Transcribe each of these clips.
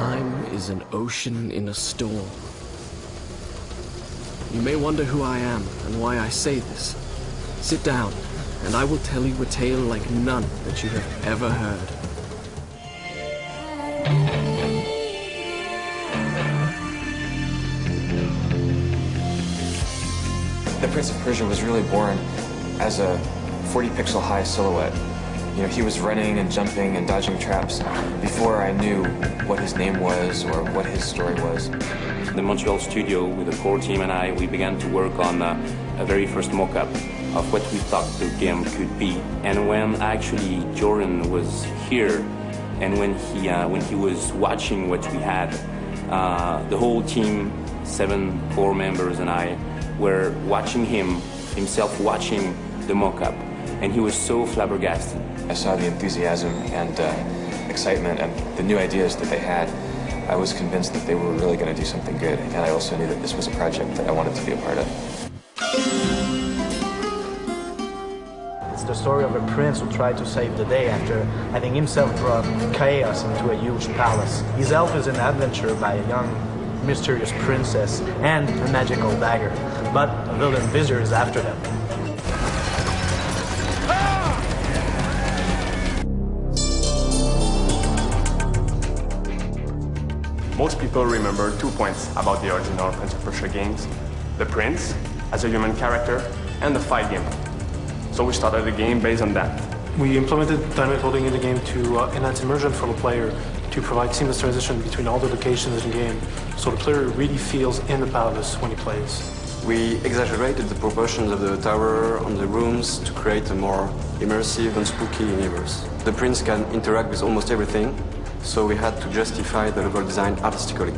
Time is an ocean in a storm. You may wonder who I am and why I say this. Sit down, and I will tell you a tale like none that you have ever heard. The Prince of Persia was really born as a 40-pixel high silhouette. You know, he was running and jumping and dodging traps before I knew what his name was or what his story was. The Montreal studio with the core team and I, we began to work on a very first mock-up of what we thought the game could be. And when actually Jordan was here and when he was watching what we had, the whole team, 7 core members and I, were watching himself watching the mock-up, and he was so flabbergasted. I saw the enthusiasm and excitement and the new ideas that they had. I was convinced that they were really going to do something good, and I also knew that this was a project that I wanted to be a part of. It's the story of a prince who tried to save the day after having himself brought chaos into a huge palace. His help is an adventure by a young, mysterious princess and a magical dagger, but a villain visitor is after them. Most people remember 2 points about the original Prince of Persia games: the prince as a human character and the fight game. So we started the game based on that. We implemented dynamic loading in the game to enhance immersion for the player, to provide seamless transition between all the locations in the game, so the player really feels in the palace when he plays. We exaggerated the proportions of the tower on the rooms to create a more immersive and spooky universe. The prince can interact with almost everything, so we had to justify the level design artistically.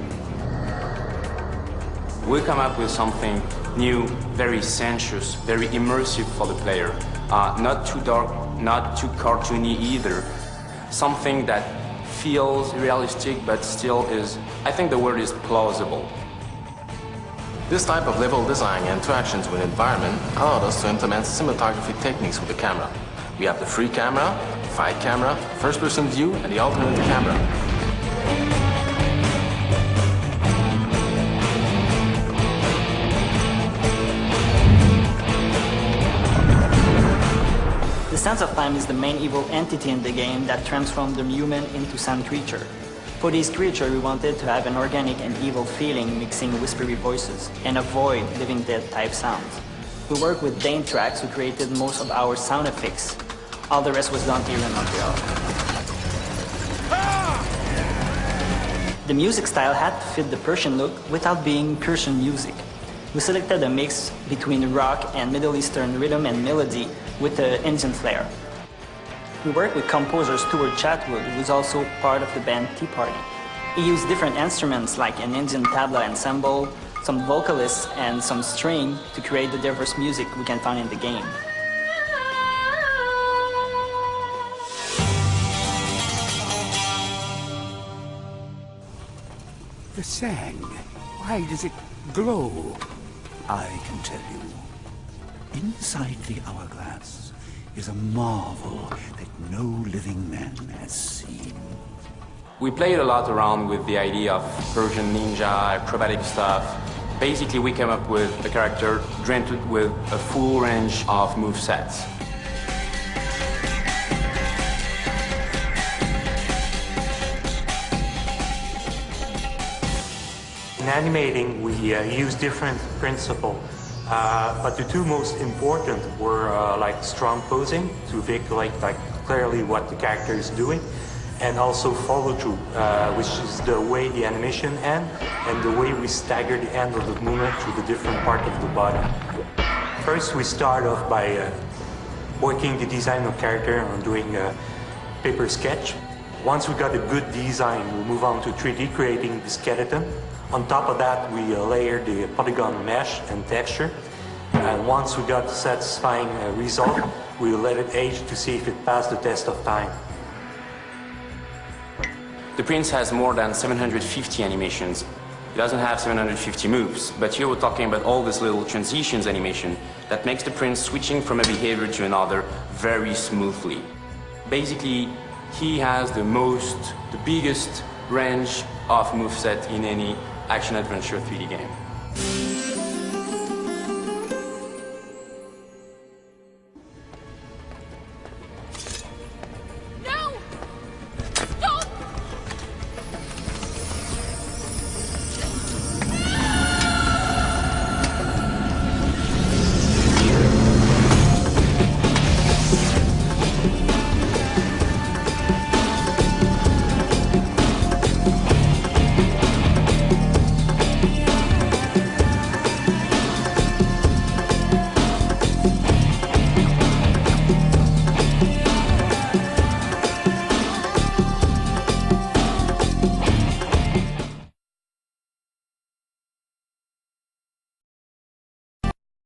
We come up with something new, very sensuous, very immersive for the player. Not too dark, not too cartoony either. Something that feels realistic, but still is, I think the word is plausible. This type of level design and interactions with environment allowed us to implement cinematography techniques with the camera. We have the free camera, fight camera, first-person view, and the alternate camera. The sense of time is the main evil entity in the game that transforms the human into sand creature. For this creature, we wanted to have an organic and evil feeling mixing whispery voices and avoid Living Dead type sounds. We worked with Dane Tracks, who created most of our sound effects. All the rest was done here in Montreal. The music style had to fit the Persian look without being Persian music. We selected a mix between rock and Middle Eastern rhythm and melody with an Indian flair. We worked with composer Stuart Chatwood, who was also part of the band Tea Party. He used different instruments like an Indian tabla ensemble, some vocalists, and some string to create the diverse music we can find in the game. The sand, why does it glow? I can tell you. Inside the hourglass is a marvel that no living man has seen. We played a lot around with the idea of Persian ninja, acrobatic stuff. Basically, we came up with a character granted with a full range of movesets. In animating, we use different principles, but the 2 most important were like strong posing to vehiculate like clearly what the character is doing, and also follow through, which is the way the animation ends and the way we stagger the end of the movement through the different part of the body. First, we start off by working the design of character on doing a paper sketch. Once we got a good design, we move on to 3D creating the skeleton. On top of that, we layer the polygon mesh and texture. And once we got the satisfying result, we let it age to see if it passed the test of time. The Prince has more than 750 animations. He doesn't have 750 moves, but here we're talking about all this little transitions animation that makes the Prince switching from a behavior to another very smoothly. Basically, he has the biggest range of moveset in any action-adventure 3D game.